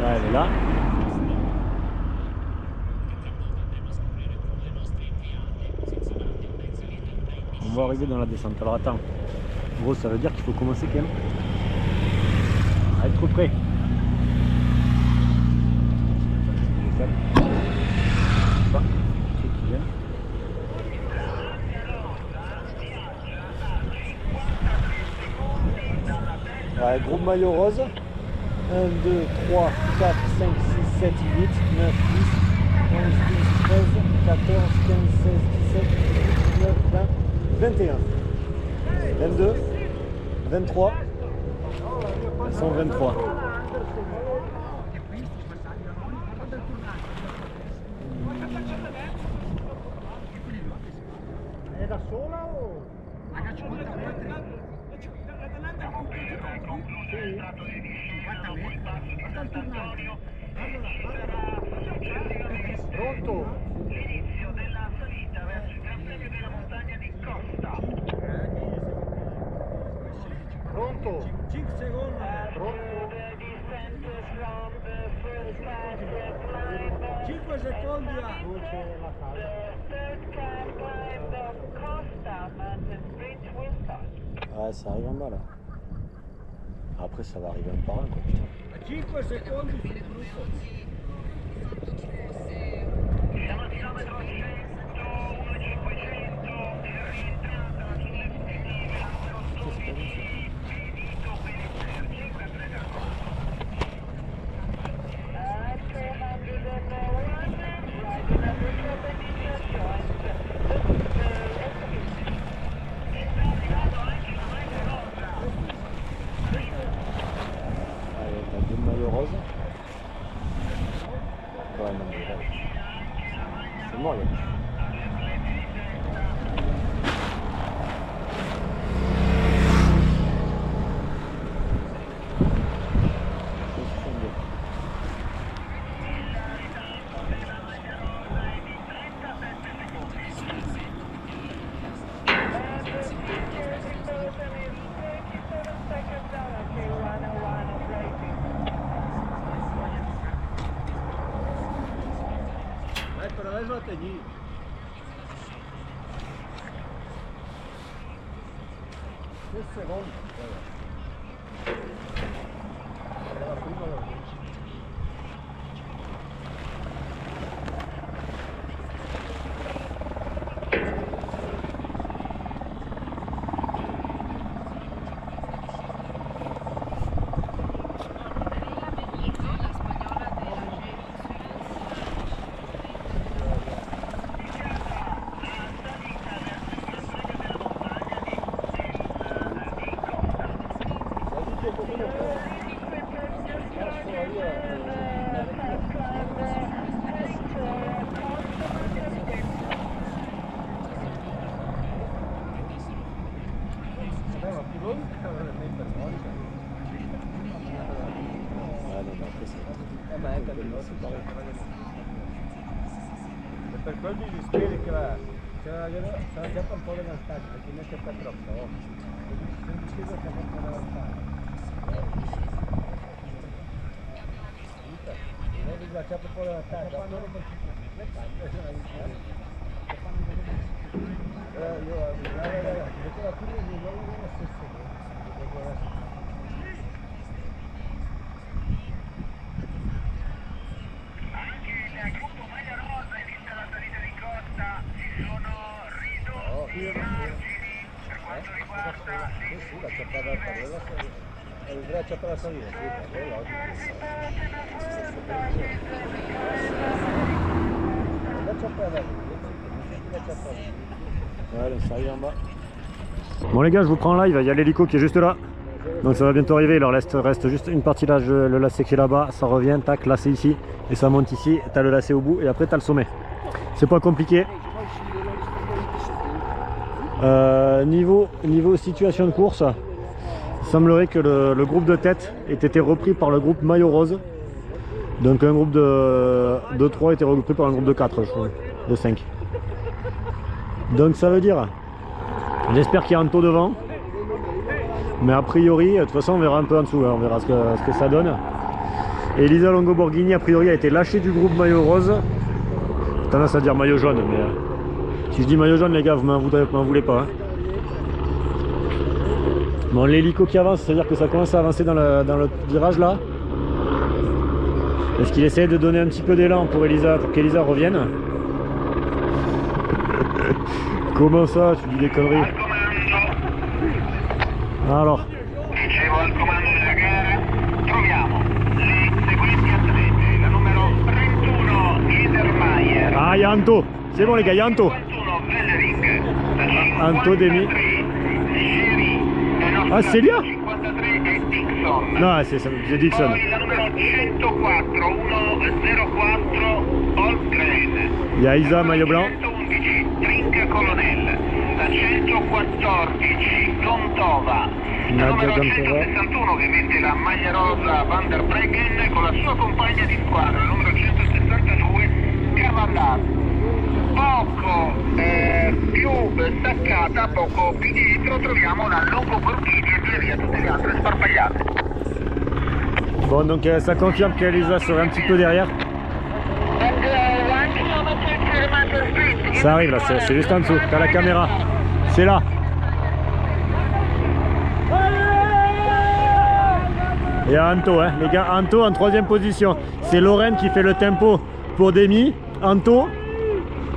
Là, elle est là. On va arriver dans la descente. Alors attends. En gros, ça veut dire qu'il faut commencer quand même à être prêt. Ouais, groupe maillot rose. 1, 2, 3, 4, 5, 6, 7, 8, 9, 10, 11, 12, 13, 14, 15, 16, 17, 18, 19, 20, 21. 22, 23. Elles sont 23. È da sola o? Pronto? L'inizio della salita verso il Gran Premio della Montagna di Costa. Pronto? 5 secondi. Pronto? 5 secondi. Dove c'è la casa? Ouais, ça arrive en bas là. Après, ça va arriver un par un quoi, putain. 5 secondi sul gruppo. Siamo a chilometro 100, 1,500 e rientrata sulle fine Angelo Stolini, finito per il 5 fregato. Allez, t'as deux maillots roses. Ouais, non, mais là, c'est mort, là. Pero adesso te lì. Che secondo? La prima la vinci. Per quello gli spieghi che c'era già un po' dell'altare, perché non c'è per troppo. Non ci vedo che fa un po' dell'altare. Vedi che c'è un po' dell'altare. Anche il gruppo maglia rosa è vista la salita di Costa, si sono ridotti i margini per quanto riguarda Il braccio per la salita, sì, è logico. Il braccio per la Ouais, ça arrive en bas. Bon les gars, je vous prends en live, il y a l'hélico qui est juste là. Donc ça va bientôt arriver, il leur reste juste une partie là, le lacet qui est là-bas, ça revient, tac, lacet ici, et ça monte ici, t'as le lacet au bout, et après t'as le sommet. C'est pas compliqué. Niveau situation de course, il semblerait que le groupe de tête ait été repris par le groupe maillot rose. Donc un groupe de 3 a été regroupé par un groupe de 4, je crois, de 5. Donc ça veut dire, j'espère qu'il y a un taux devant. Mais a priori, de toute façon on verra un peu en dessous, hein, on verra ce que ça donne. Elisa Longo Borghini a priori a été lâchée du groupe maillot rose. Tendance à dire maillot jaune, mais si je dis maillot jaune les gars vous m'en voulez pas. Hein. Bon, l'hélico qui avance, c'est à dire que ça commence à avancer dans le virage là. Est-ce qu'il essaie de donner un petit peu d'élan pour Elisa, pour qu'Elisa revienne? Comment ça, tu dis des conneries? Alors. Dicevo al comando della gara, troviamo le seguenti atlete, la numero 31 Niedermayer. Ah, il y a Anto, c'est bon les gars, il y a Anto. 51 Wellering, Anto Demi. Ah, c'est Célia? 53 è Dixon. Non, c'est Dixon. Poi la numero 104, 104 Holmgren. Il y a Isa, maillot blanc. 111 Trinca Colonel. La 114 Gontova. La Nadia numero Gontova. 161 che mette la maglia rosa Van der Breggen con la sua compagna di squadra, numero 162 Cavallari. Poco più staccata, poco più dietro troviamo la Longo Borghini e via tutte le altre sparpagliate. Bon, donc ça confirme qu'Elisa serait un petit peu derrière. Ça arrive là, c'est juste en dessous, t'as la caméra. C'est là. Et Anto, hein, les gars, Anto en 3ème position. C'est Lorraine qui fait le tempo pour Demi. Anto,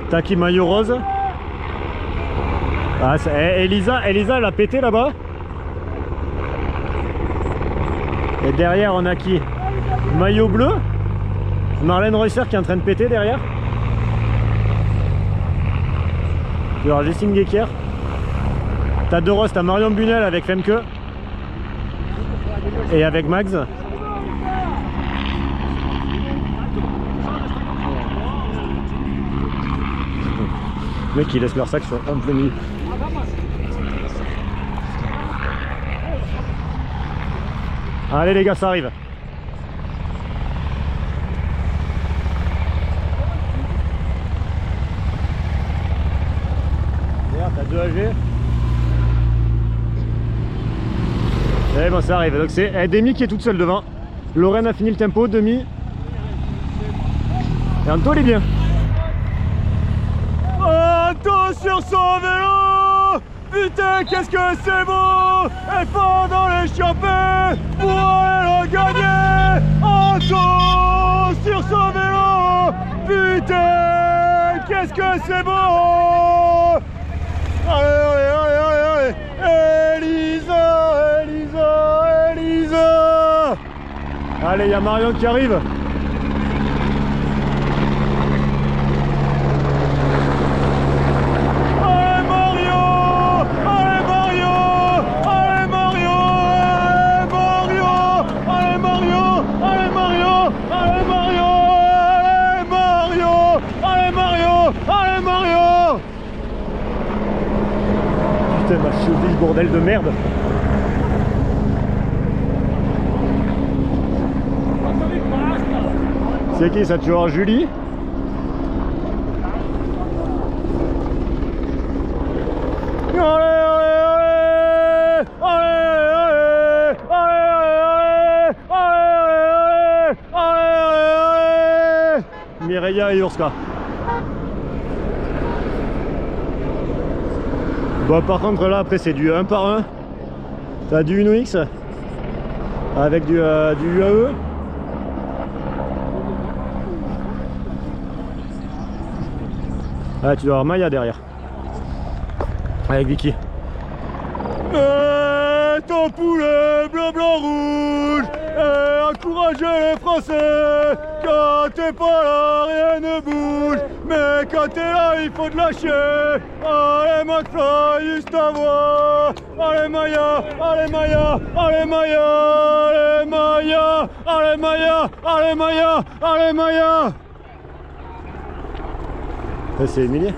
Taki maillot rose. Ah, Elisa elle a pété là-bas. Et derrière on a qui? Maillot bleu. Marlène Reusser qui est en train de péter derrière. Alors Jessine Guéquière. T'as deux roses, t'as Marion Bunel avec Femke. Et avec Max. Le mec il laisse leur sac sur un plein milieu. Allez les gars, ça arrive. Regarde, t'as 2 AG. Et bon, ça arrive. Donc c'est Demi qui est toute seule devant. Lorraine a fini le tempo, Demi. Et Anto il est bien. Anto sur son vélo. Putain, qu'est-ce que c'est beau! Et pendant les champions pour aller le gagner! Anto sur son vélo! Putain, qu'est-ce que c'est beau! Allez, allez, allez, allez! Elisa, Elisa, Elisa! Allez, il y a Marion qui arrive! Putain, ma cheville, bordel de merde. C'est qui ça, tu vois, Julie? Allez, allez, allez, allez, allez, allez, allez, allez, allez. Mireia et Urska. Bon, par contre là après c'est du 1 par 1. T'as du Uno X avec du UAE. Ah, tu dois avoir Maya derrière. Avec Vicky. Ton poulet bleu, blanc, rouge. Encouragez les Français. Quand t'es pas là, rien ne bouge. Mais quand t'es là, il faut te lâcher. Allez McFly, juste à voir. Allez Maya, allez Maya, allez Maya, allez Maya, allez Maya, allez Maya, allez Maya. C'est Emilie.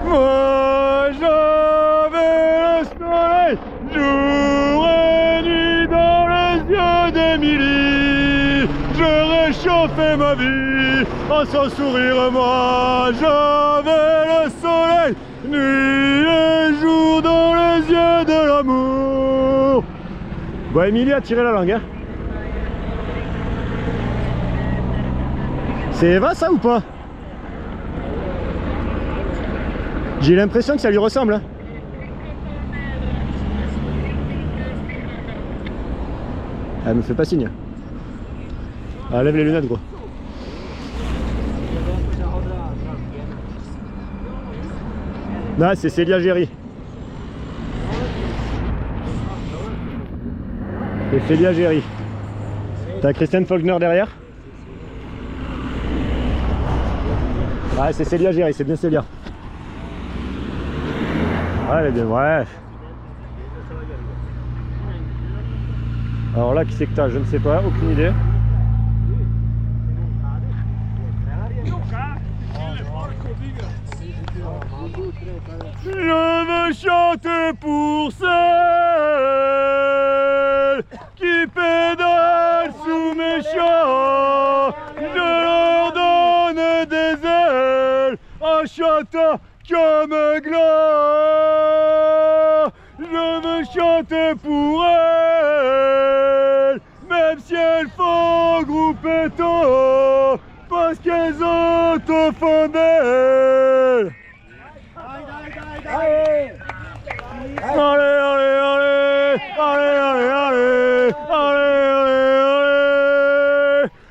Moi j'avais le soleil jour et nuit dans les yeux d'Emilie. Je réchauffais ma vie en son sourire. Moi j'avais le soleil Nuit et jour dans les yeux de l'amour. Bon, Emilie a tiré la langue, hein. C'est Eva, ça, ou pas? J'ai l'impression que ça lui ressemble, hein. Elle me fait pas signe. Elle lève les lunettes, gros. Non, c'est Célia Géry. C'est Célia Géry. T'as Christiane Faulkner derrière? Ouais, c'est Célia Géry, c'est bien Célia. Ouais, elle est bien, ouais. Alors là, qui c'est que t'as? Je ne sais pas, aucune idée. Je veux chanter pour celles qui pédalent sous mes champs. Je leur donne des ailes en chantant comme un gland. Je veux chanter pour elles, même si elles font groupe et tôt, parce qu'elles ont au fond d'elles. Allez, allez, allez, allez, allez, allez, allez.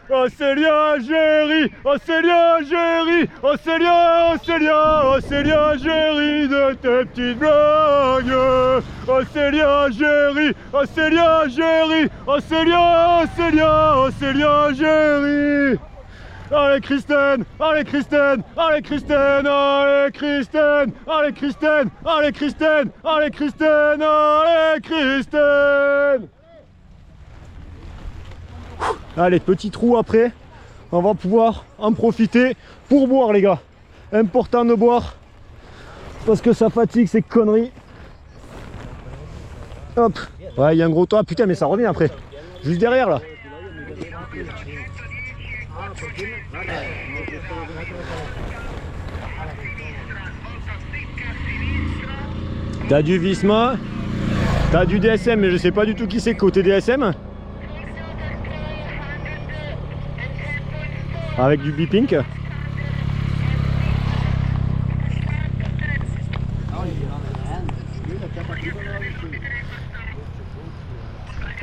Oh Célia Géry, oh Célia Géry, oh Célia, oh Célia, oh Célia Géry de tes petites blagues. Oh Célia Géry, oh Célia Géry, oh Célia, oh Célia, oh Célia Géry. Allez Christine, allez Christine, allez Christine, allez Christine, allez Christine, allez Christine, allez Christine, allez Christine. Allez, petit trou après, on va pouvoir en profiter pour boire les gars. Important de boire, parce que ça fatigue ces conneries. Hop, ouais il y a un gros toit, putain mais ça revient après, juste derrière là. T'as du Visma, t'as du DSM, mais je sais pas du tout qui c'est côté DSM. Avec du Bipink.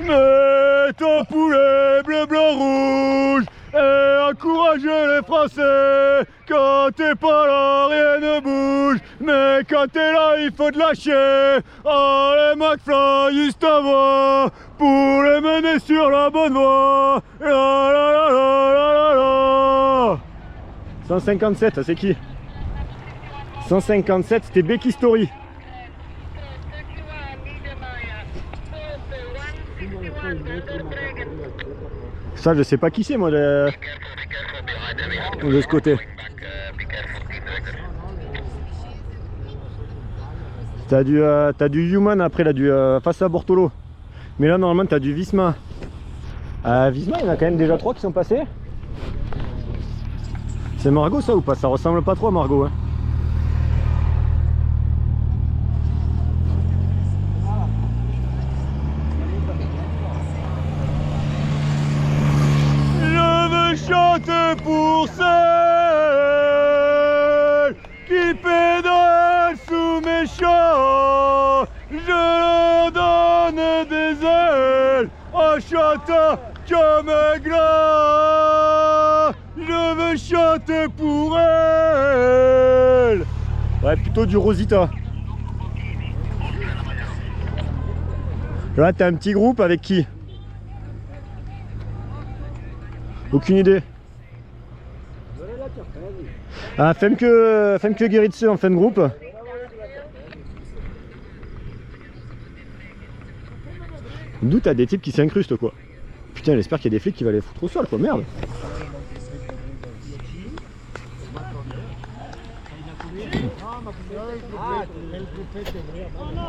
Mets ton poulet bleu, blanc, rouge et encourage les Français. Quand t'es pas là, rien ne bouge. Mais quand t'es là, il faut te lâcher. Allez, McFly, il t'envoie pour les mener sur la bonne voie. La la la la la la. 157, c'est qui? 157, c'était Becky Story. Ça, je sais pas qui c'est moi de ce côté. T'as du Human après là, du face à Bortolo. Mais là normalement t'as du Visma. Visma, il y en a quand même déjà 3 qui sont passés. C'est Margot ça ou pas? Ça ressemble pas trop à Margot hein. Chante pour celles qui pédalent sous mes champs. Je leur donne des ailes en chantant comme un gland. Je veux chanter pour elles. Ouais, plutôt du Rosita. Là, t'as un petit groupe avec qui? Aucune idée. Ah, Femke Gerritse en fin de groupe. D'où t'as des types qui s'incrustent quoi. Putain, j'espère qu'il y a des flics qui vont les foutre au sol quoi, merde.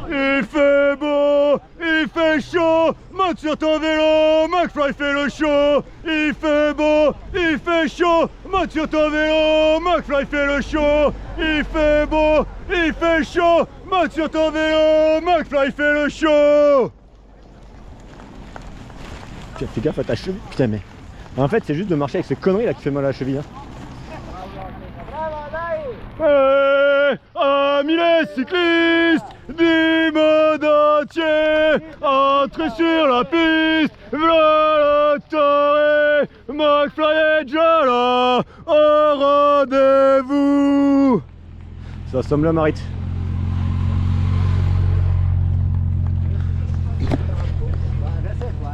Il fait beau, il fait chaud, monte sur ton vélo, McFly fait le show. Il fait beau, il fait chaud, monte sur ton vélo, McFly fait le show. Il fait beau, il fait chaud, monte sur ton vélo, McFly fait le show. Tiens, fais gaffe à ta cheville. Putain, mais en fait, c'est juste de marcher avec ces conneries là qui fait mal à la cheville. Hein. Hey, amis les cyclistes du monde entier, entrez sur la piste, voilà le torré, McFly est déjà là, au rendez-vous. Ça ressemble à Marit.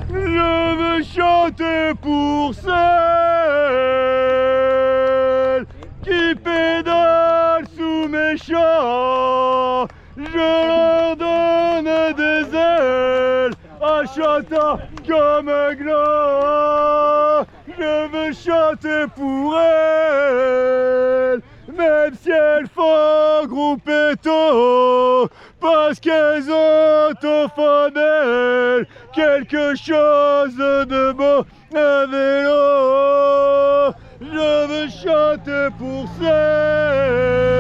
Je veux chanter pour celle qui pédale sous mes chants. Je leur donne des ailes en chantant comme un gland. Je veux chanter pour elles, même si elles font gros péto, parce qu'elles ont au fond d'elles quelque chose de beau, un vélo. Je veux chanter pour celles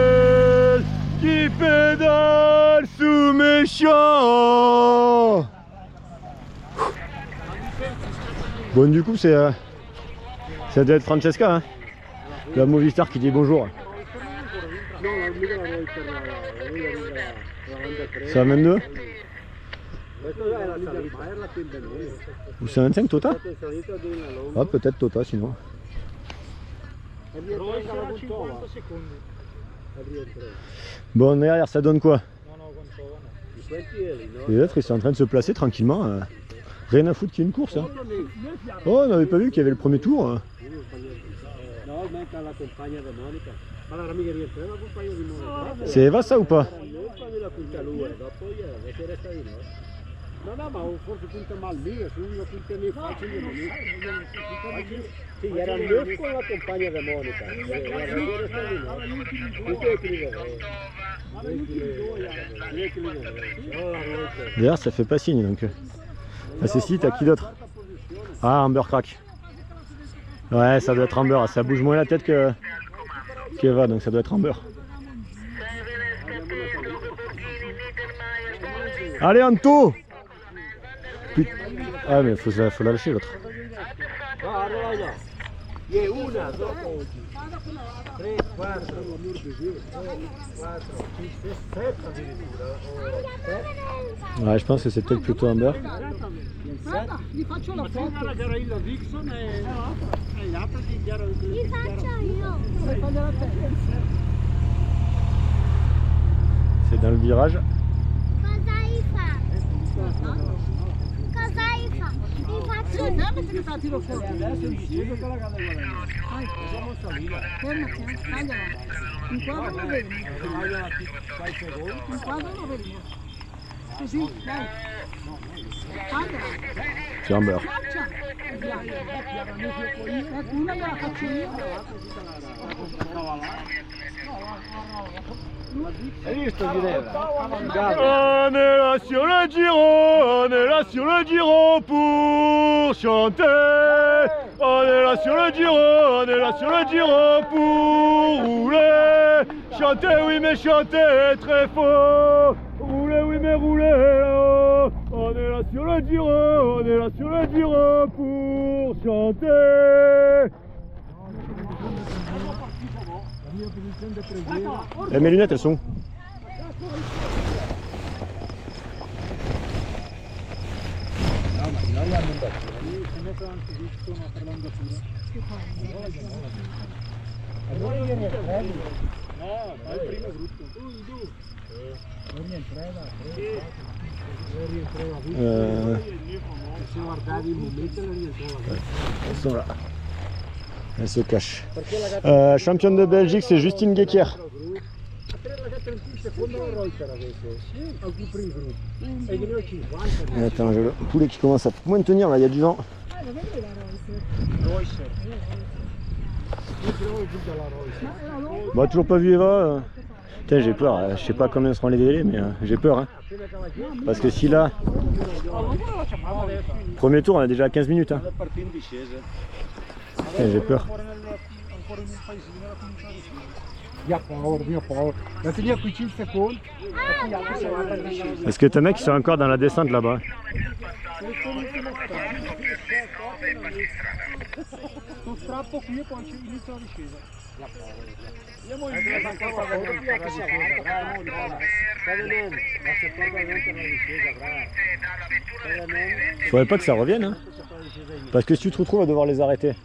qui pédalent sous mes chants. Bon, du coup, ça doit être Francesca, hein, la Movistar qui dit bonjour. C'est à 22 ou c'est 25 Tota? Ah, peut-être Tota sinon. Bon, derrière, ça donne quoi? Les autres, ils sont en train de se placer tranquillement. Rien à foutre qu'il y ait une course. Hein. Oh, on n'avait pas vu qu'il y avait le premier tour. Hein. C'est Eva ça ou pas? D'ailleurs, ça fait pas signe donc. Ah, c'est si, t'as qui d'autre? Ah, Amber Crack. Ouais, ça doit être Amber. Ça bouge moins la tête qu'Eva, donc ça doit être Amber. Allez, Anto! Putain. Ah, mais faut la lâcher l'autre. Ouais, je pense que c'est peut-être plutôt Amber. Gli faccio la foto. La gara il Dixon e gli altri di gara. Li faccio io. C'est dans le virage. Cosa hai fatto? Cosa hai fatto? Li faccio io. Perché sta tiro fuori adesso gli spiego che la gara è guardare. Siamo saliti. Fermati, tagliala. Inquadra lo vedi. Inquadra lo vedi. Così, dai. Tagliala. C'est Amber. Faccia. Ecco, una me la faccio io. Hai visto Ginevra? On est là sur le Giro, on est là sur le Giro pour chanter. On est là sur le Giro, on est là sur le Giro pour rouler. Chanter, oui mais chanter très fort. Rouler, oui mais rouler là-haut. On est là sur le Giro, on est là sur le Giro pour chanter. Eh, mes lunettes, elles sont où? Elles sont là. Elle se cache. Championne de Belgique, c'est Justine Guéquier. Attends, j'ai le poulet qui commence à moins tenir, là, il y a du vent. Bah, toujours pas vu Eva. Putain, j'ai peur, je sais pas combien seront les délais, mais j'ai peur. Hein. Parce que si là, premier tour, on a déjà 15 minutes. Hein. Putain, j'ai peur. Est-ce que tes mecs sont encore dans la descente là-bas? Faudrait pas que ça revienne, hein. Parce que si tu te retrouves à devoir les arrêter.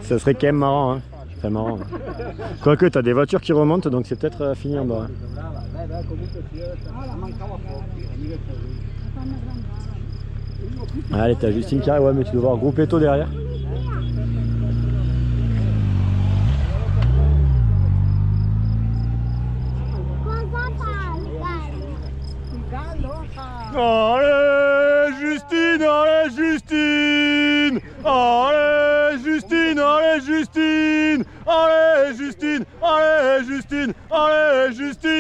Ça serait quand même marrant, hein. C'est marrant. Quoique t'as des voitures qui remontent, donc c'est peut-être fini en bas. Allez, t'as Justine qui arrive, ouais, mais tu dois voir groupe Eto derrière. Allez Justine, allez Justine, allez Justine, allez Justine, allez Justine, allez Justine,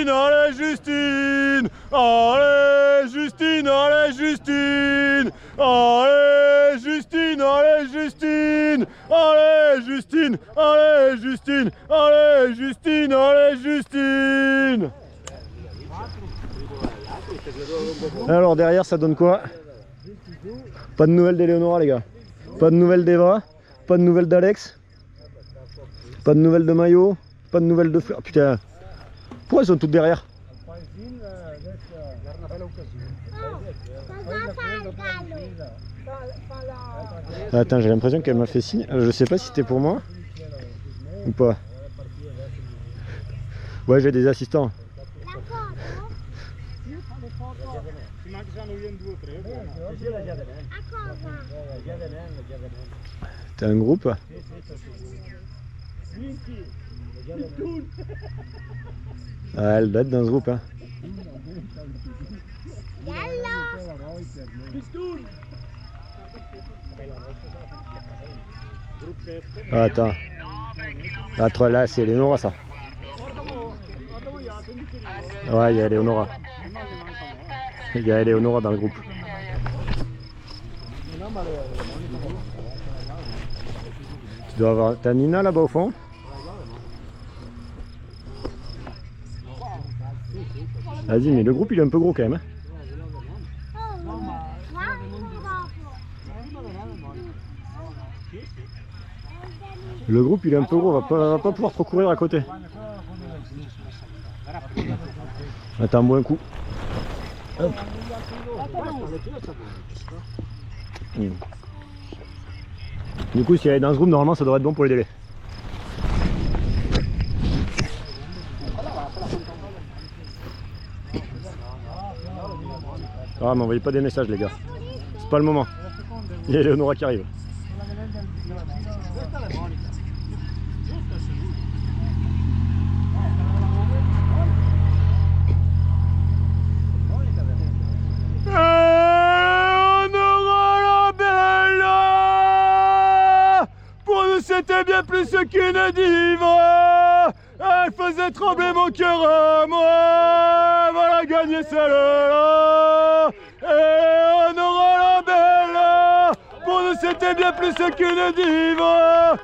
allez Justine, allez Justine, allez Justine, allez Justine, allez Justine, allez Justine, allez Justine, allez Justine, allez Justine, allez Justine. Alors derrière ça donne quoi? Pas de nouvelles d'Eleonora les gars. Pas de nouvelles d'Eva. Pas de nouvelles d'Alex. Pas de nouvelles de Mayo. Pas de nouvelles de Fleur. Putain. Pourquoi elles sont toutes derrière? Attends, j'ai l'impression qu'elle m'a fait signe. Je sais pas si c'était pour moi ou pas. Ouais, j'ai des assistants. T'as un groupe? Ah, elle doit être dans ce groupe, hein. Ah, attends. Là, là c'est Eleonora ça. Ouais, il y a Eleonora. Il y a Eleonora dans le groupe. Tu dois avoir... T'as Nina là-bas au fond? Vas-y, mais le groupe il est un peu gros quand même. Hein. Le groupe il est un peu gros, on va pas pouvoir trop courir à côté. Attends, bois un coup. Hop. Du coup, si elle est dans ce groupe, normalement ça devrait être bon pour les délais. Ah, m'envoyez pas des messages, les gars. C'est pas le moment. Il y a Eleonora qui arrive. C'était bien plus qu'une diva. Elle faisait trembler mon cœur à moi. Voilà, gagner celle-là. Et on aura la belle. Pour nous c'était bien plus qu'une diva.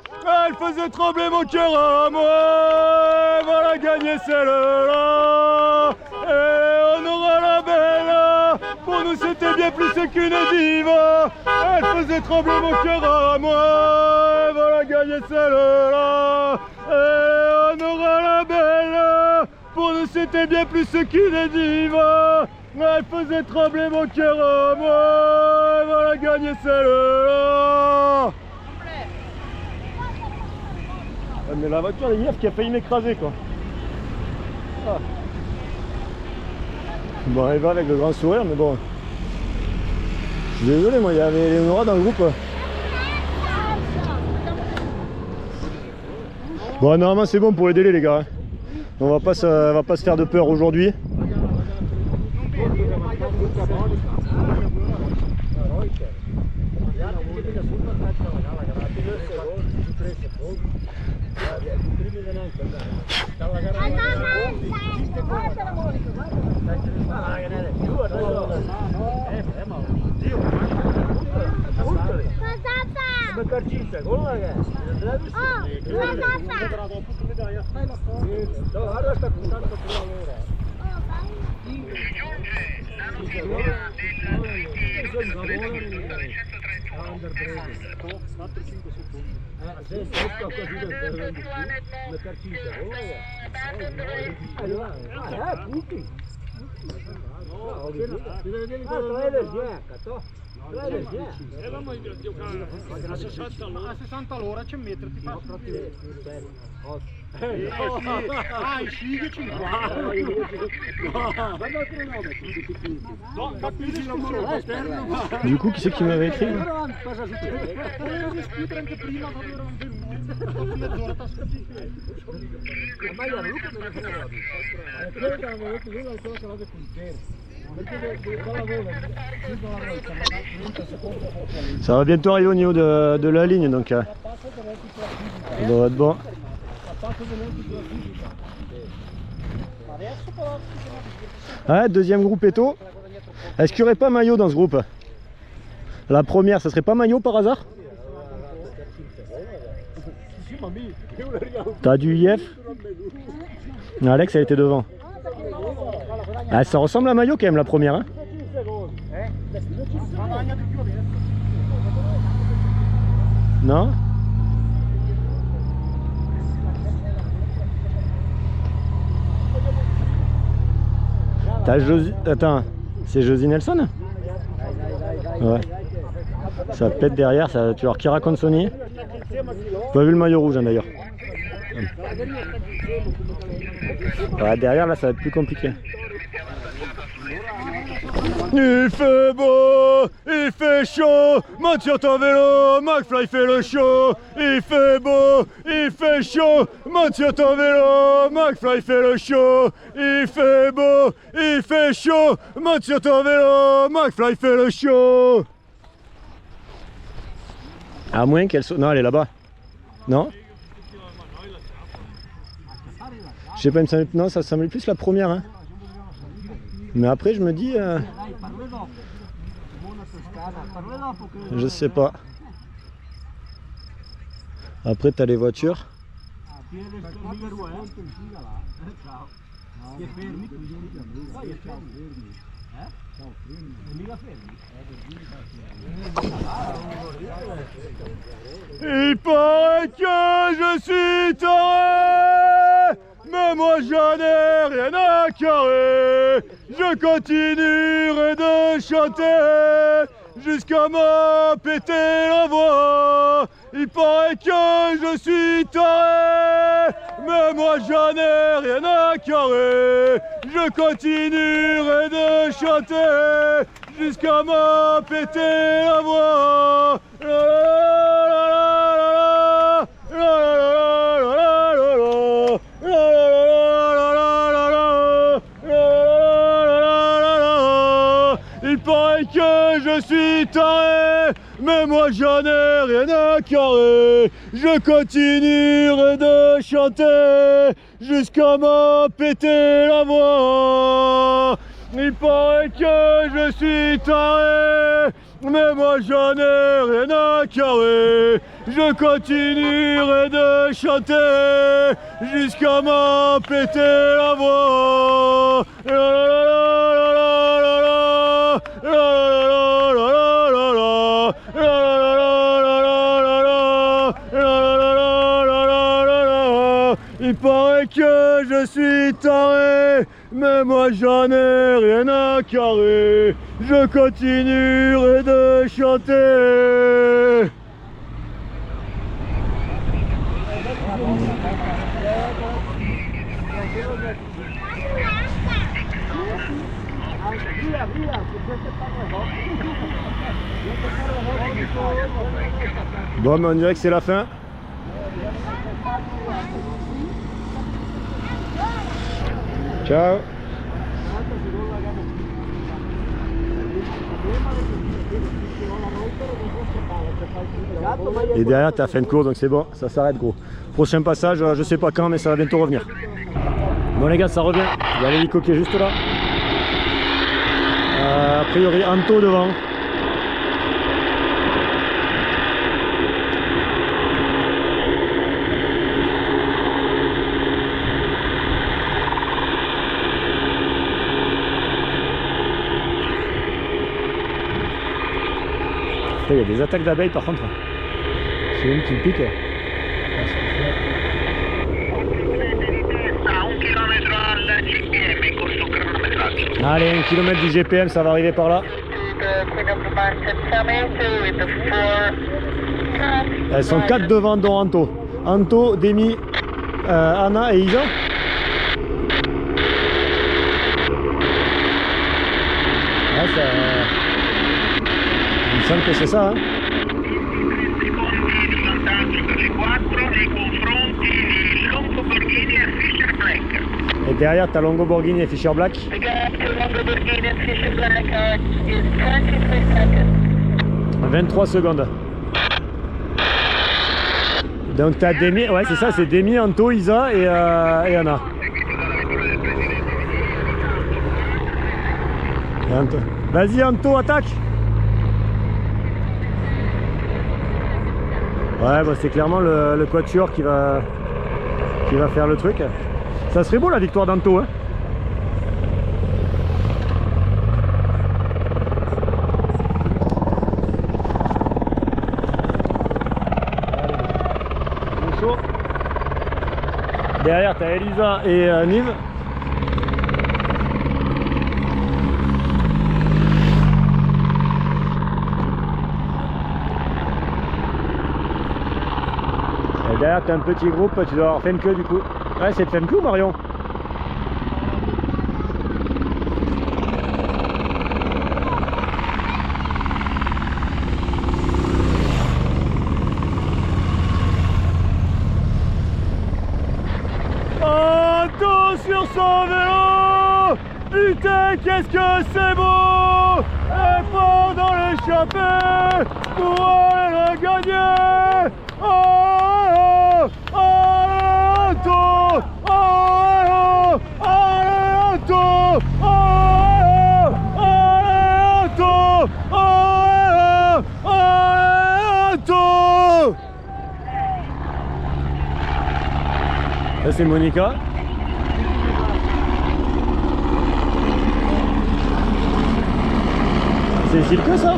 Elle faisait trembler mon cœur à moi. Voilà, gagner celle-là. Et on aura la belle. Pour nous c'était bien plus qu'une diva. Elle faisait trembler mon cœur à moi. Voilà, gagner celle-là. Et on aura la belle. Pour nous c'était bien plus qu'une diva. Elle faisait trembler mon cœur à moi. Voilà, gagner celle-là. Ah, mais la voiture d'hier qui a failli m'écraser quoi. Ah. Bon, elle va avec le grand sourire, mais bon. Je suis désolé, moi, il y avait Eleonora dans le groupe. Bon, normalement, c'est bon pour les délais, les gars. On va pas se faire de peur aujourd'hui. 3 secondi. I primi neanche andare. Dalla gara Cosa fa? come carcista, con la gara. Oh, cosa fa? Guarda sta puta. Oh, vai. Si giunge la notizia A 60 all'ora ci mettere, ti fa i scigli 50. No, capisci la Du coup, qui c'est qui m'avait écrit là? cosa succede? Discutere anche prima quando eravamo venuti. Dopo mezz'ora ti scapito. Ma io Luca me ne frega. Quello che avevo detto io l'avevo trovato con te. Ça va bientôt arriver au niveau de la ligne, donc ça devrait être bon. Ouais, deuxième groupe Eto. Est-ce qu'il n'y aurait pas Maillot dans ce groupe? La première, ça serait pas Maillot par hasard? T'as du IF? Alex, elle était devant. Ah, ça ressemble à Maillot quand même la première, hein? Non? T'as Josie... Attends, c'est Josie Nelson? Ouais. Ça pète derrière, ça... tu vois Kira Consoni. Pas vu le maillot rouge hein, d'ailleurs. Ouais, derrière là ça va être plus compliqué. Il fait beau, il fait chaud, monte sur ton vélo, McFly fait le show. Il fait beau, il fait chaud, monte sur ton vélo, McFly fait le show. Il fait beau, il fait chaud, monte sur ton vélo, McFly fait le show. À moins qu'elle soit... Non, elle est là-bas. Non? Je sais pas, il me semble... Non, ça semblait plus la première. Hein. Mais après, je me dis... Je sais pas. Après, t'as les voitures. Il paraît que je suis taré, mais moi j'en ai rien à carrer. Je continuerai de chanter jusqu'à me péter la voix. Il paraît que je suis taré, mais moi j'en ai rien à carrer. Je continuerai de chanter jusqu'à me péter la voix. Il paraît que je suis taré, mais moi j'en ai rien à carrer. Je continuerai de chanter jusqu'à me péter la voix. Il paraît que je suis taré, mais moi j'en ai rien à carrer. Je continuerai de chanter jusqu'à me péter la voix. Il paraît que je suis taré, mais moi j'en ai rien à carrer. Je continuerai de chanter. Bon, mais on dirait que c'est la fin. Ciao. Et derrière tu as fin de course, donc c'est bon, ça s'arrête gros. Prochain passage, je sais pas quand, mais ça va bientôt revenir. Bon les gars, ça revient. Il y a l'hélico qui est juste là. A priori Anto devant. Il y a des attaques d'abeilles par contre. C'est une qui me pique. Allez, 1 km du GPM, ça va arriver par là. Elles sont 4 devant dont Anto. Anto, Demi, Anna et Isa. Ouais, ça... Il me semble que c'est ça. Hein. Et derrière, tu as Longo Borghini et Fischer Black. 23 secondes. Donc tu as Demi, ouais c'est ça, c'est Demi, Anto, Isa et Anna. Vas-y Anto, attaque. Ouais, bah c'est clairement le quatuor qui va faire le truc. Ça serait beau la victoire d'Anto, hein. Chaud. Derrière, tu as Elisa et Nive. Et derrière, tu as un petit groupe, tu dois avoir Femke du coup. Ouais, c'est Femke ou Marion? Anto sur son vélo. Putain, qu'est-ce que c'est beau. Et fort dans l'échappée pour aller le gagner. Oh, oh, oh, Anto. Oh, oh, oh, Anto. Oh, oh, Anto. Oh, oh, Anto. Là c'est Monica. C'est Silke ça?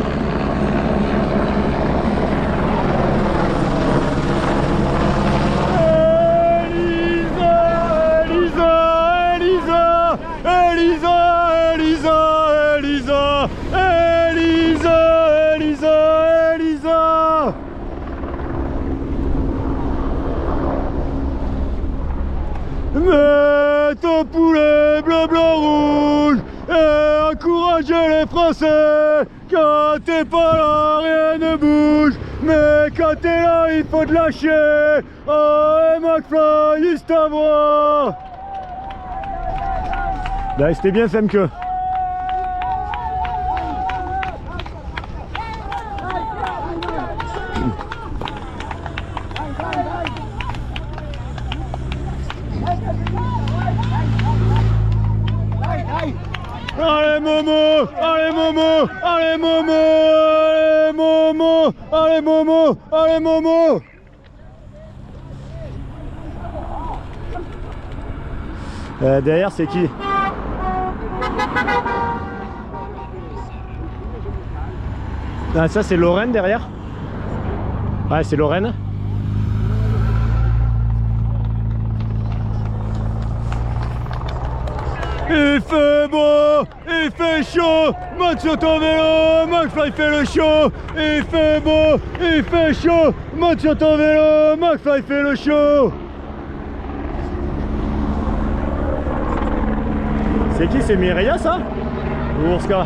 Mets ton poulet bleu, blanc, rouge et encouragez les Français. Quand t'es pas là, rien ne bouge. Mais quand t'es là, il faut te lâcher. Oh, et McFly, juste à voir. Là, c'était bien Femke. Allez Momo, allez Momo, allez Momo, allez Momo, allez Momo, allez Momo. Derrière c'est qui? Ah, ça c'est Lorraine derrière. Ouais, c'est Lorraine. Il fait beau, il fait chaud, monte sur ton vélo, McFly fait le show. Il fait beau, il fait chaud, monte sur ton vélo, McFly fait le show. C'est qui? C'est Mireia ça? Ou Urska?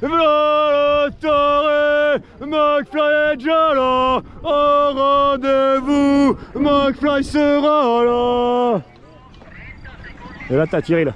Volotore, McFly est déjà là. Au rendez-vous, McFly sera là. Et là t'as tiré là.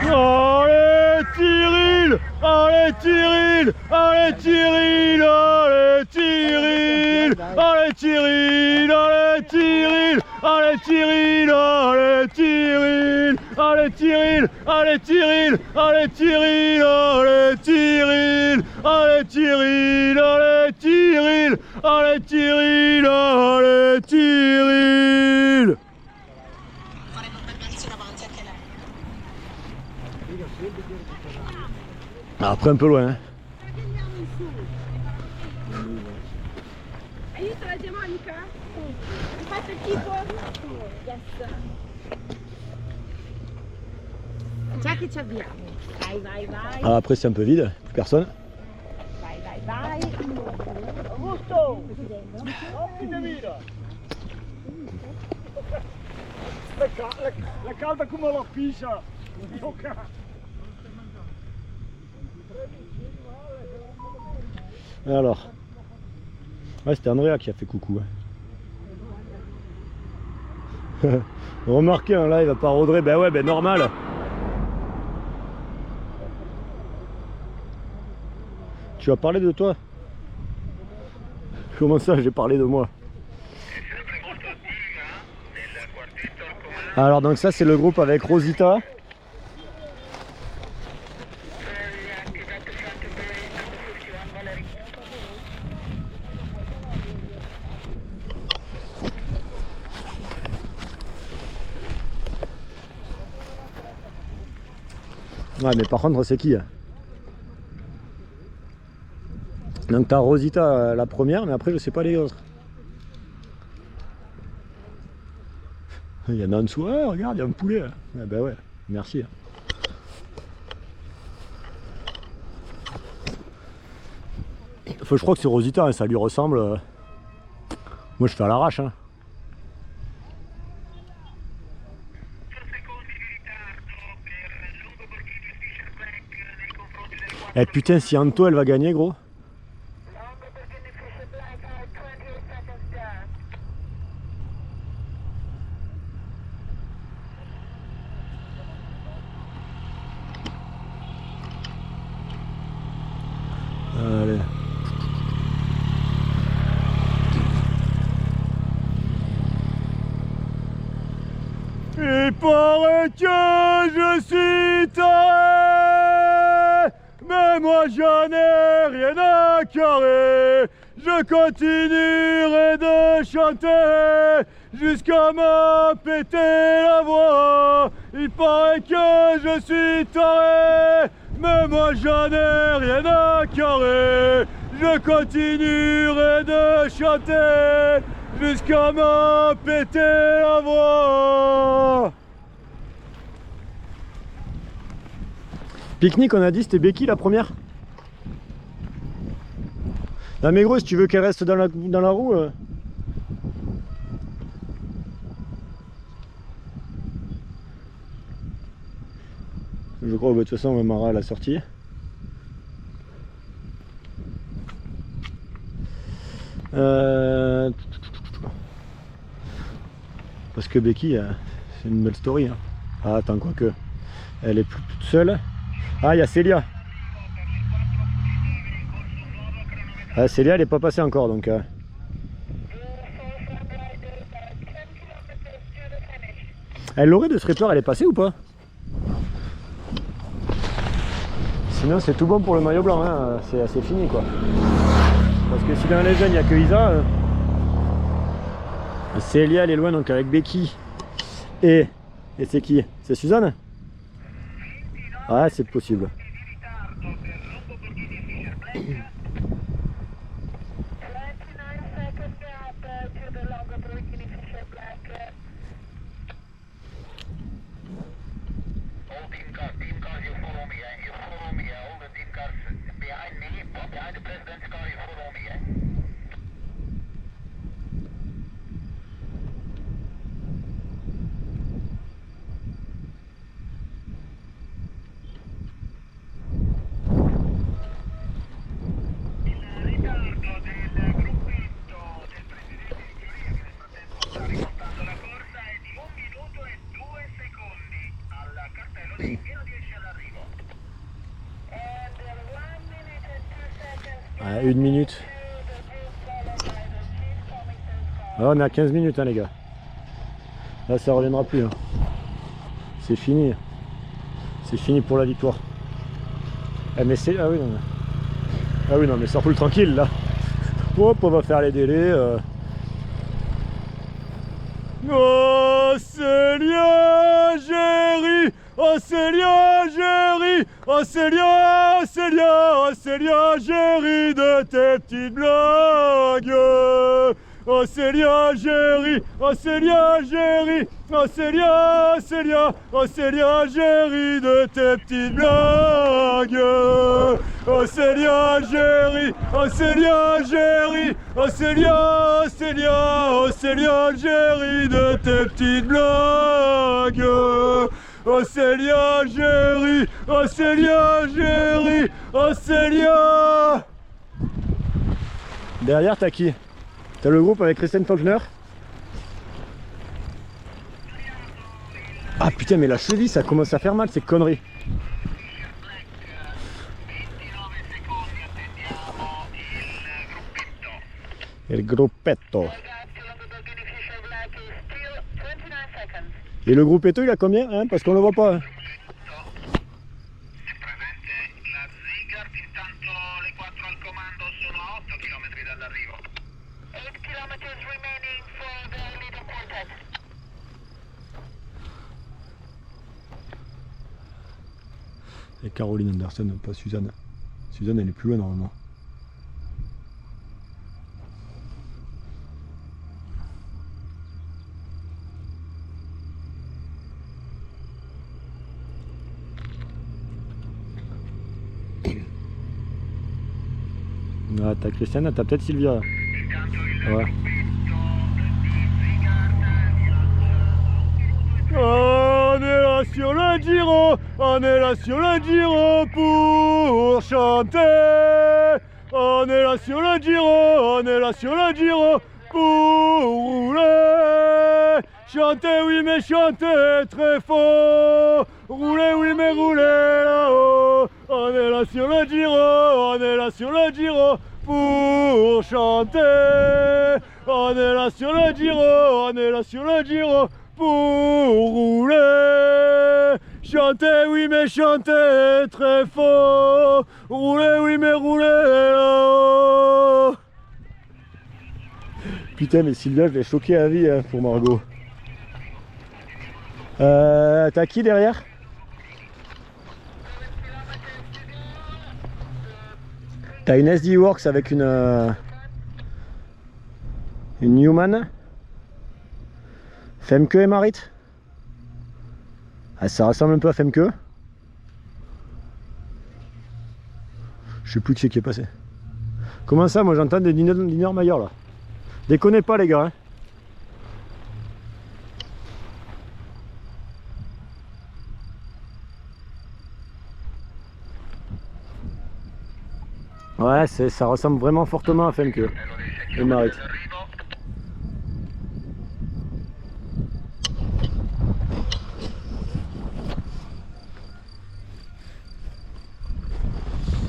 Allez Tyrrell, allez Tyrrell, allez Tyrrell, allez Tyrrell, allez Tyrrell, allez Tyrrell, allez Tyrrell, allez Tyrrell, allez Tyrrell, allez Tyrrell, allez Tyrrell, allez Tyrrell, allez Tyrrell, allez Tyrrell, allez Tyrrell, allez Tyrrell. Après un peu loin. Hein. Aiuto la gemonica? Fate il tipo? Yes. Già che ci abbiamo. Vai, vai, vai. Alors après c'est un peu vide, plus personne. Vai, vai, vai. Augusto! Oppina via! La calda come la piscia! Alors, ouais, c'était Andrea qui a fait coucou. Hein. Remarquez un live par Audrey, ben ouais, ben normal. Tu as parlé de toi? Comment ça, j'ai parlé de moi? Alors donc ça c'est le groupe avec Rosita. Ouais mais par contre c'est qui? Donc t'as Rosita la première, mais après je sais pas les autres. Il y en a en dessous, ah, regarde, il y a un poulet. Ah bah ouais, merci. Enfin, je crois que c'est Rosita, hein, ça lui ressemble. Moi je fais à l'arrache. Hein. Eh putain, si Anto elle va gagner, gros. Allez. Il paraît que je suis taré, mais moi j'en ai rien à carrer. Je continuerai de chanter jusqu'à me péter la voix. Il paraît que je suis taré, mais moi j'en ai rien à carrer. Je continuerai de chanter jusqu'à me péter la voix. Pique-nique, on a dit, c'était Becky la première. Non mais gros, si tu veux qu'elle reste dans la roue... Je crois, de toute façon, Mara l'a sortie. Parce que Becky, c'est une belle story. Hein. Ah, attends, quoique. Elle est plus toute seule. Ah, il y a Célia. Ah, Célia, elle n'est pas passée encore, donc... Elle l'aurait de Stripper, elle est passée ou pas? Sinon c'est tout bon pour le maillot blanc, hein. C'est fini quoi. Parce que si dans les jeunes il n'y a que Isa, Célia elle est loin, donc avec Becky et c'est qui? C'est Suzanne? Ah c'est possible. Ah, 1 minute. Ah, on est à 15 minutes, hein, les gars. Là, ça reviendra plus. Hein. C'est fini. C'est fini pour la victoire. Ah, mais c'est. Ah oui, non. Ah oui, non, mais ça roule tranquille là. Hop, on va faire les délais. Oh, Célia Géry! Oh, Célia Géry! Oh, Célia, Célia, oh, Célia Géry de tes petites blagues! Oh, Célia Géry! Oh, Célia Géry! Oh, Célia, Célia, oh, Célia Géry de tes petites blagues! Oh, Célia Géry! Oh, Célia Géry! Oh, Célia, Célia, oh, Célia Géry de tes petites blagues! Oh, Célia Géry! Oh, Célia Géry! Oh, Célia! Derrière, t'as qui? T'as le groupe avec Christian Faulkner. Ah putain, mais la cheville, ça commence à faire mal, ces conneries. El gruppetto. Et le gruppetto, il a combien, hein? Parce qu'on le voit pas. Hein. Et Caroline Anderson, pas Suzanne. Suzanne, elle est plus loin normalement. Ah, t'as Christiane, t'as peut-être Sylvia. Ouais. On est là sur le Giro, on est là sur le Giro pour chanter. On est là sur le Giro, on est là sur le Giro pour rouler. Chanter, oui, mais chanter très fort. Rouler, oui, mais rouler là-haut. On est là sur le Giro, on est là sur le Giro pour chanter. On est là sur le Giro, on est là sur le Giro pour rouler. Chanter, oui, mais chanter très fort. Rouler, oui, mais rouler là-haut. Putain, mais Sylvia, je l'ai choqué à vie hein, pour Margot. T'as qui derrière? T'as une SD Works avec une Newman. Femke et Marit. Ah, ça ressemble un peu à Femke. Je sais plus qui c'est qui est passé. Comment ça, moi j'entends des Diner Mayer là. Déconnez pas les gars. Hein. Ouais, ça ressemble vraiment fortement à Femke et Marit.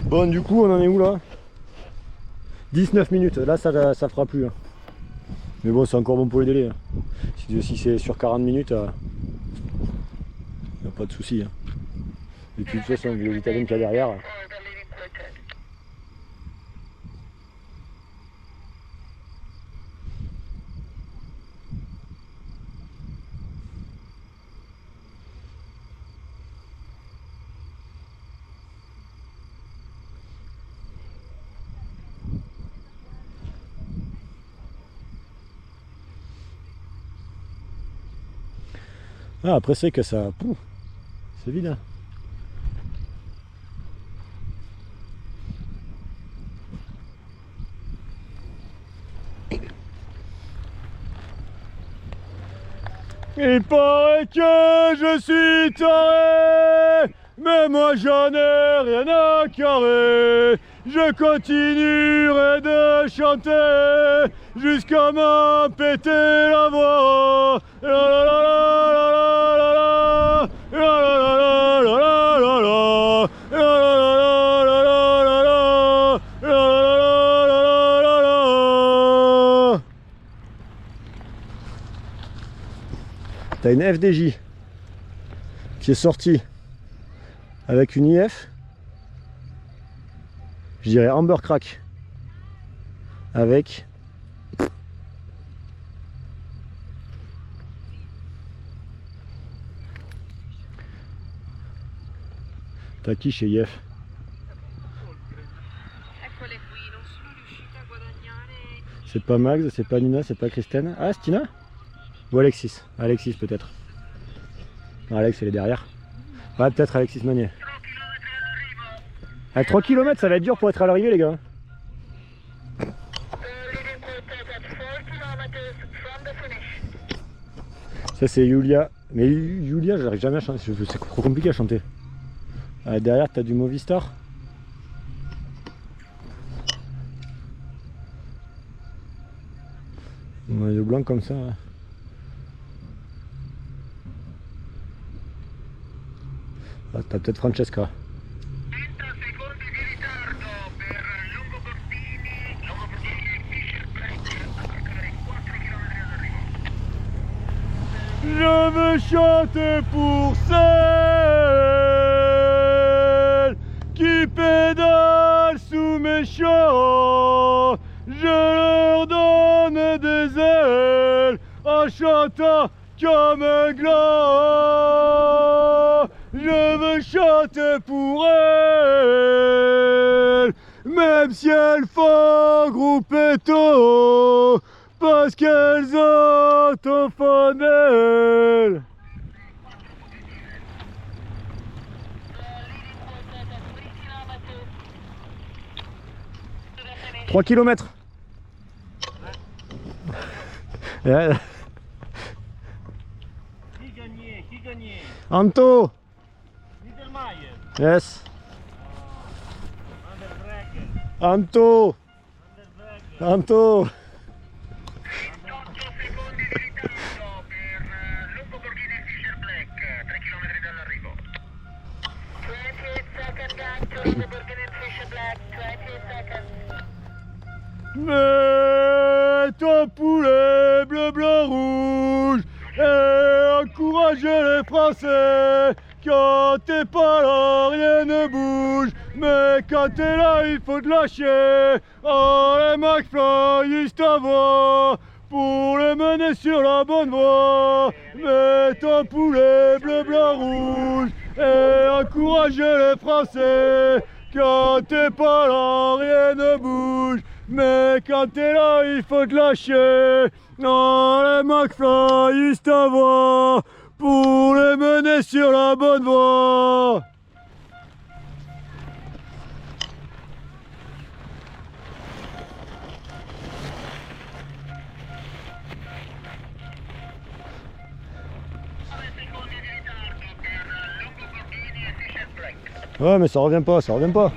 Bon, du coup, on en est où là? 19 minutes, là ça fera plus. Hein. Mais bon, c'est encore bon pour les délais. Hein. Si c'est sur 40 minutes, il n'y a pas de souci. Hein. Et puis de toute façon, les Italiens qu'il y a derrière. Ah, après c'est que ça... C'est vide. Hein. Il paraît que je suis taré, mais moi j'en ai rien à carrer. Je continuerai de chanter jusqu'à m'en péter la voix. La la la la la la la la la la la T'as une FDJ qui est sortie avec une IF, je dirais Amber Crack, avec t'as qui chez IF? Eccole qui, non sono riuscita a guadagnare. C'est pas Max, c'est pas Nina, c'est pas Christine. Ah, c'est Tina? Ou Alexis? Alexis peut-être. Non, Alex elle est derrière. Ouais, peut-être Alexis Manier. À 3 km ça va être dur pour être à l'arrivée les gars. Ça c'est Yulia. Mais Yulia j'arrive jamais à chanter, c'est trop compliqué à chanter. Derrière t'as du Movistar. Un maillot blanc comme ça. Ouais. Ah, t'as peut-être Francesca. 30 secondi di ritardo per Longo Bordini e Fisher Black a calcolare 4 km all'arrivo. Je veux chanter pour celle qui pédale sous mes champs. Je leur donne des ailes en chantant comme un gland. Je veux chanter pour elles, même si elles font gros péto, parce qu'elles ont au fond d'elles. « 3 km. Qui gagnait? Qui gagnait? Anto. Niedermayer. Yes. Underbreger. Anto. Underbreger. Anto. 28 secondi di ritardo per Longo Bordini e Fisher Black, 3 km dall'arrivo. 28 seconds down to Longo Bordini and Fisher Black, 28 seconds. Mais ton poulet bleu, blanc, rouge et encouragez les Français. Quand t'es pas là, rien ne bouge. Mais quand t'es là, il faut te lâcher. Oh, les McFly, ils t'envoient pour les mener sur la bonne voie. Mais ton poulet bleu, blanc, rouge et encouragez les Français. Quand t'es pas là, rien ne bouge. Mais quand t'es là, il faut te lâcher. Oh, les McFly, ils t'envoient pour les mener sur la bonne voie. Ouais, mais ça revient pas, ça revient pas.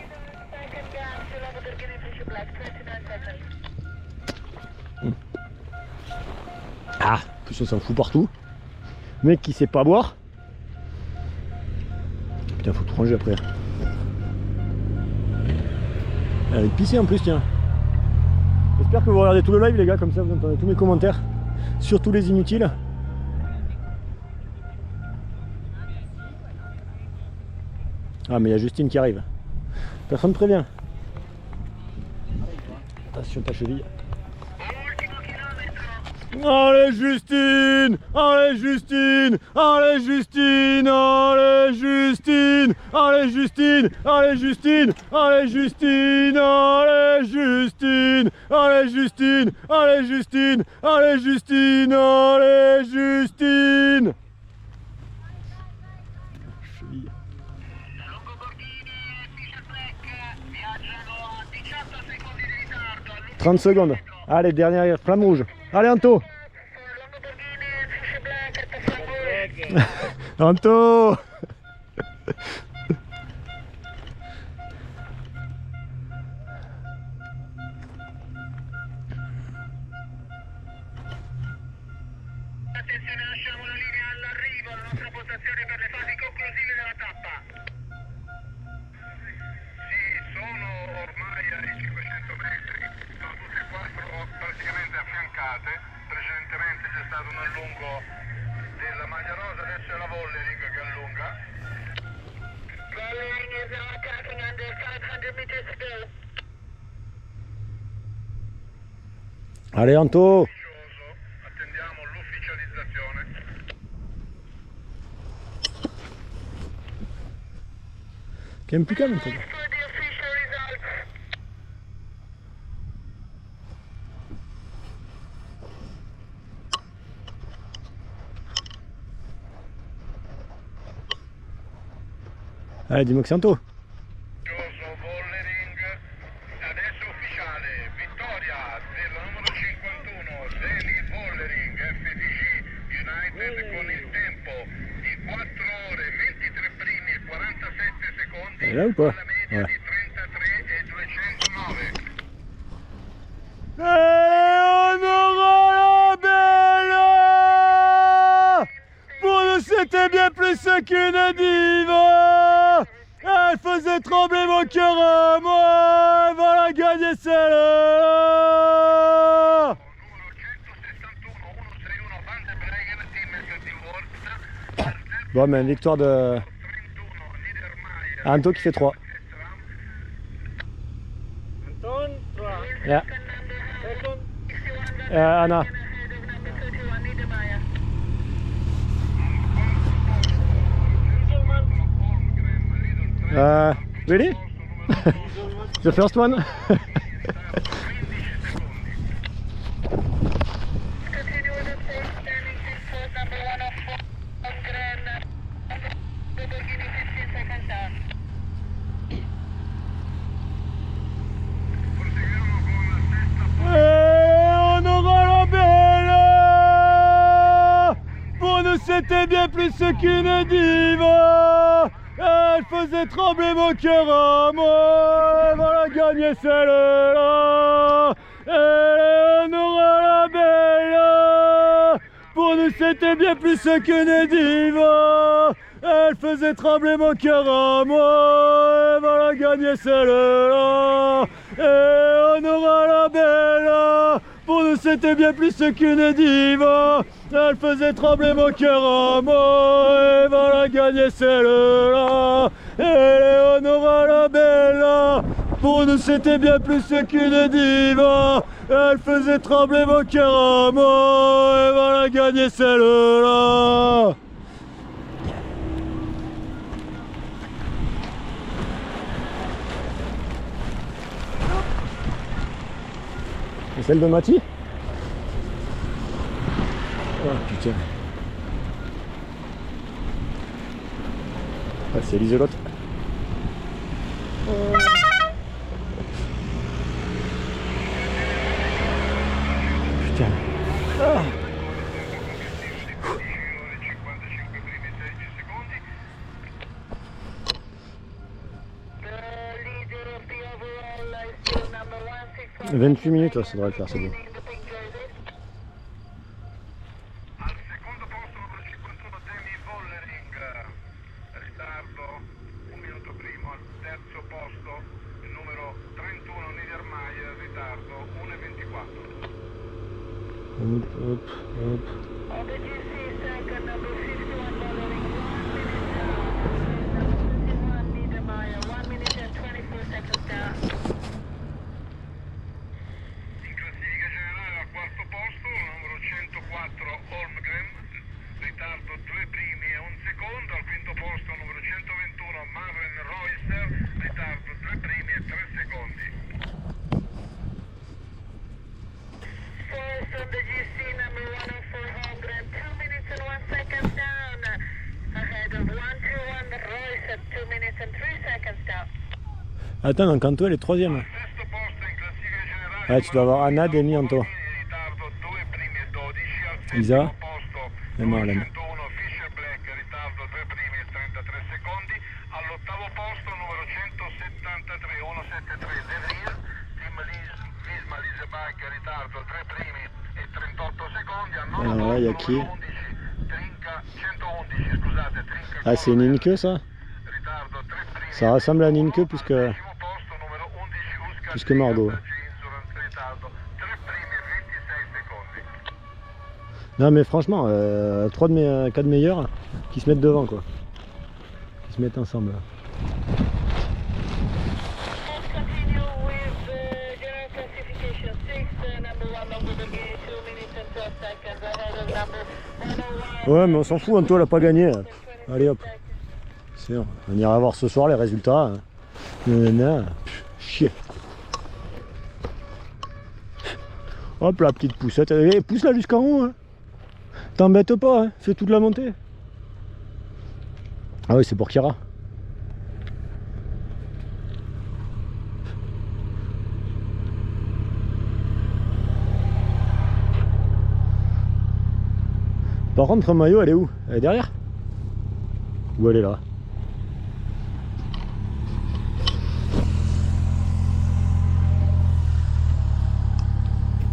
Ah, en plus on s'en fout partout. Mec qui sait pas boire. Putain, faut tout ranger après. Elle va pisser en plus, tiens. J'espère que vous regardez tout le live les gars, comme ça vous entendez tous mes commentaires. Surtout les inutiles. Ah mais il y a Justine qui arrive. Personne ne prévient. Attention ta cheville. Allez Justine, allez Justine, allez Justine, allez Justine, allez Justine, allez Justine, allez Justine, allez Justine, allez Justine, allez Justine, allez Justine, allez Justine. Cheville. 30 secondes. Allez, dernière flamme rouge. Allez, Anto. Anto. Attenzione, lasciamo la linea all'arrivo, la nostra postazione per le fasi conclusive della tappa. Sì, sono ormai ai 500 metri, sono tutte e quattro praticamente affiancate. Precedentemente c'è stato un allungo della maglia rosa, adesso è la Vollering che allunga. Vollering is now attacking under 500 meters still. Allez Anto. Attendiamo l'ufficializzazione. Che è più calmo un po'. For the official results. Allez, dis-moi que c'est Anto. Vollering, adesso ufficiale, vittoria del numero 51, Zeli Vollering, FDG United con il tempo di 4 ore 23 primi e 47 secondi, È là ou pas? alla media Ouais. di 33 e 209. Et on aura la belle. Pour nous c'était bien plus qu'une diva. Elle faisait trembler mon cœur à moi. Voilà gagner celle-là. Numero 161, 161 Van de Breggen, team ST World, Bon mais victoire de 31 Niedermayer. Anto qui fait 3. Anton, 3. Yeah. Second, Anna. Ahead of number 31 Niedermayer. Ready? The first one? Continue with the safe standing 6 number 104 Grand Lamborghini 15 seconds down. Proseguiamo con la sesta Et on aura la belle. Pour nous c'était bien plus qu'une diva. Elle faisait trembler mon cœur à moi. Voilà gagner celle-là. Et on aura la belle. Pour nous c'était bien plus qu'une diva. Elle faisait trembler mon cœur à moi. Et voilà gagner celle-là. Et on aura la belle. Pour nous c'était bien plus qu'une diva. Elle faisait trembler mon cœur à moi. Et voilà gagner celle-là. Et on aura la belle. Pour nous c'était bien plus qu'une diva. Elle faisait trembler mon cœur à moi. Et voilà gagner celle-là. Et celle de Mati? Oh putain. Ah, c'est l'isolote. Putain. Ah. 55 primi e 16 secondi. The leader of the overall is still number 161. 28 minutes, ça devrait le faire, c'est bon. The pink jersey. Al secondo posto numero 51 Demi Vollering, ritardo 1 minuto primo. Al terzo posto il numero 31 Niedermayer, ritardo 1:24. Hop, hop, hop. On the GC second number 51 Vollering, 1 minute down. Number 51 Niedermayer, 1 minute and 24 seconds down. In classifica generale al quarto posto, numero 104 Holmgren, ritardo 2 primi e 1 secondo. Al quinto posto numero 121 Marvin Royster, ritardo 2 primi e 3 secondi. First on the GC number 104 Holmgren, 2 minutes and 1 second down. Ahead of 121 Royster, 2 minutes and 3 seconds down. Attends, donc Anto elle est troisième. Sesto posto in classifica generale. Ouais, tu dois avoir Anna, Demi, Anto. Ritardo 2 primi e 12. Al Isa settimo posto e Marlon. 101 Fisher Black, ritardo 2 primi e 33 secondi. All'ottavo posto numero 173 173 De Vries, team Visma Liseberg, ritardo 3 primi e 38 secondi. Al nono Ah, ouais, y a posto qui? numero 11 Trinca 111, scusate, Trinca Ah, c'est une Inke ça? ritardo 3 primi. Ça ressemble à une Inke plus que, Al decimo posto numero 11 Huska plus que Margot. Insurance, ritardo 3 primi e 26 secondi. Non mais franchement, 3 de mes 4 meilleurs qui se mettent devant quoi. Qui se mettent ensemble. Ouais mais on s'en fout, Anto elle a pas gagné. Allez hop. C'est bon. On ira voir ce soir les résultats. Nanana. Chier. Hop la petite poussette. Allez, pousse-la jusqu'en haut. Hein. T'embête pas, hein. Fais toute la montée. Ah oui c'est pour Kira. Par contre Mayo elle est où? Elle est derrière? Ou elle est là?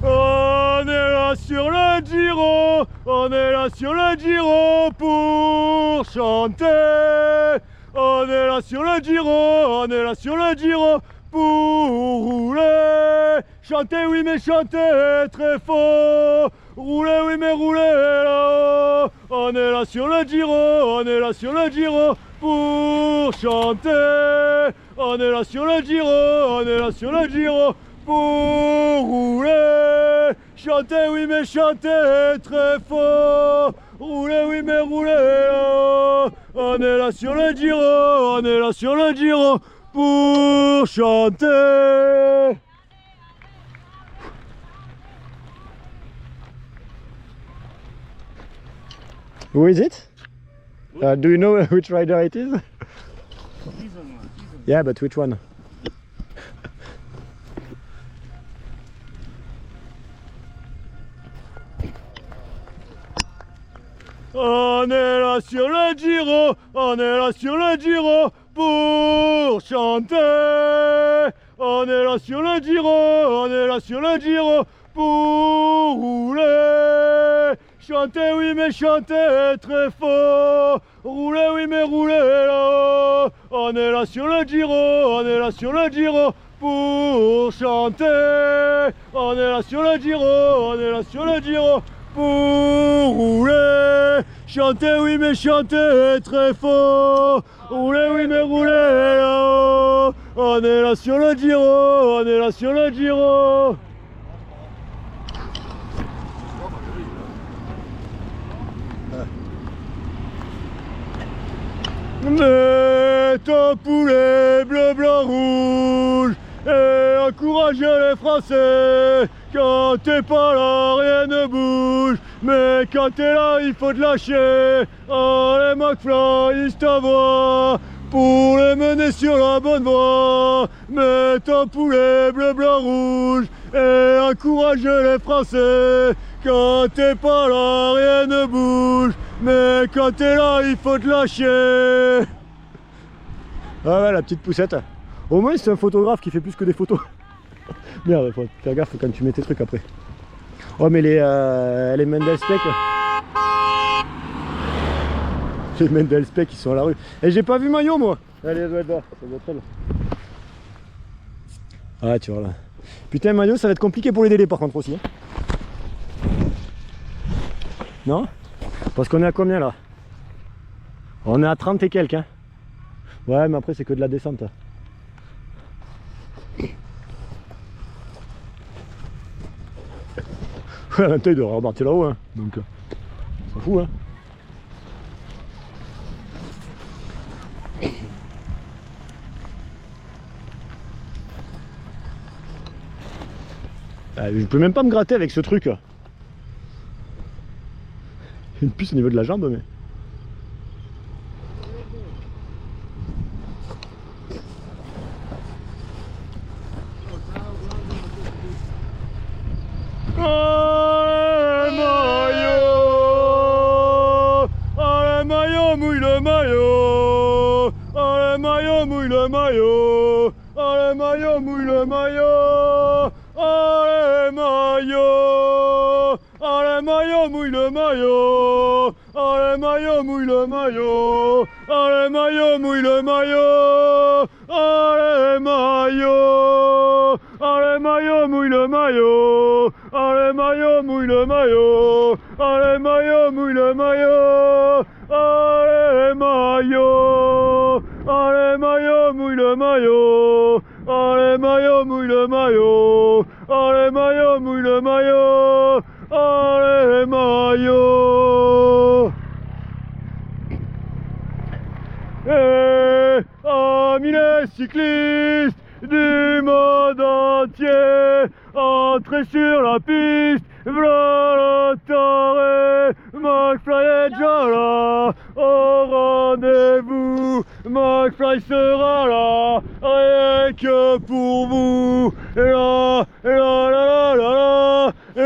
On est là sur le Giro, on est là sur le Giro pour chanter. On est là sur le Giro, on est là sur le Giro pour rouler. Chanter oui mais chanter très fort. Rouler oui mais rouler là-haut. On est là sur le Giro, on est là sur le Giro pour chanter. On est là sur le Giro, on est là sur le Giro pour rouler. Chanter oui mais chanter très fort. Rouler oui mais rouler là-haut. On est là sur le Giro, on est là sur le Giro pour chanter. Who is it? Do you know which rider it is? Yeah, but which one? On est là sur le Giro, on est là sur le Giro pour chanter. On est là sur le Giro, on est là sur le Giro pour rouler. Chanter oui mais chanter très fort. Rouler oui mais rouler là-haut. On est là sur le Giro, on est là sur le Giro pour chanter. On est là sur le Giro, on est là sur le Giro pour rouler. Chanter oui mais chanter très fort. Rouler oui mais rouler là-haut. On est là sur le Giro, on est là sur le Giro. Mais ton poulet bleu, blanc, rouge et encourage les Français. Quand t'es pas là, rien ne bouge. Mais quand t'es là, il faut te lâcher. Oh, les McFly, ils t'envoient pour les mener sur la bonne voie. Mais ton poulet bleu, blanc, rouge et encourage les Français. Quand t'es pas là, rien ne bouge. Mais quand t'es là, il faut te lâcher. Ah ouais, la petite poussette. Au moins, c'est un photographe qui fait plus que des photos. Merde, faut faire gaffe quand tu mets tes trucs après. Oh, mais les Mendelspec. Les Mendelspec, ils sont à la rue. Et j'ai pas vu Maillot, moi. Allez, elle doit être là. Ça doit être elle. Ah, tu vois là. Putain, Maillot, ça va être compliqué pour les délais par contre aussi. Hein. Non? Parce qu'on est à combien là? On est à 30 et quelques hein. Ouais mais après c'est que de la descente. Ouais un taille de repartir là-haut hein. Donc on s'en fout hein. Je peux même pas me gratter avec ce truc. Une puce au niveau de la jambe mais... Allez maillot, mouille le maillot. Allez maillot, mouille le maillot. Allez maillot, mouille le maillot. Allez maillot. Allez maillot, mouille le maillot. Allez maillot, mouille le maillot. Allez maillot, mouille le maillot. Allez maillot. Allez maillot, mouille le maillot. allez maillot, mouille le maillot, allez maillot, mouille le maillot, allez maillot, allez maillot, mouille le maillot, allez maillot, mouille le maillot, allez maillot, mouille le maillot, allez maillot. Et amis les cyclistes du monde entier, entrez sur la piste, voilà Taré, McFly est déjà là, au rendez-vous, McFly sera là, rien que pour vous, la la la la la la la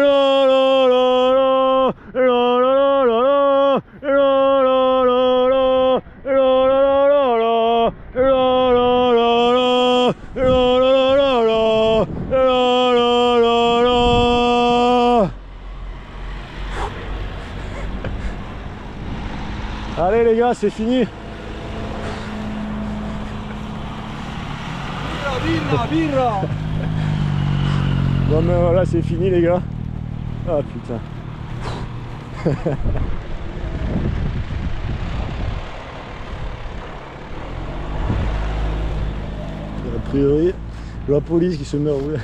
la la la Allez les gars, c'est fini. Bon mais voilà, c'est fini les gars. Ah putain. A priori, la police qui se met à rouler.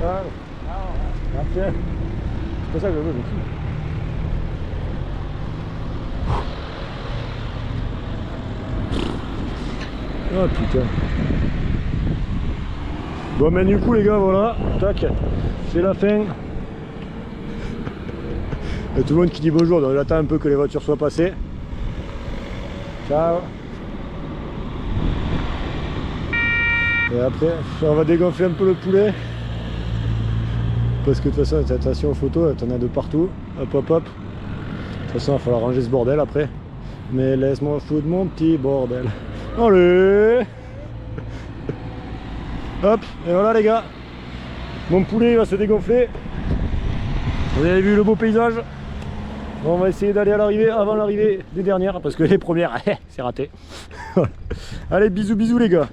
Ah, c'est pas ça que je veux, merci. Oh putain. Bon mais du coup les gars, voilà, tac, c'est la fin. Et tout le monde qui dit bonjour, donc j'attends un peu que les voitures soient passées. Ciao. Et après, on va dégonfler un peu le poulet. Parce que de toute façon, attention aux photos, t'en as de partout. Hop hop hop. De toute façon, il va falloir ranger ce bordel après. Mais laisse-moi foutre mon petit bordel. Allez. Hop, et voilà les gars. Mon poulet il va se dégonfler. Vous avez vu le beau paysage? On va essayer d'aller à l'arrivée avant l'arrivée des dernières. Parce que les premières, c'est raté. Allez, bisous bisous les gars.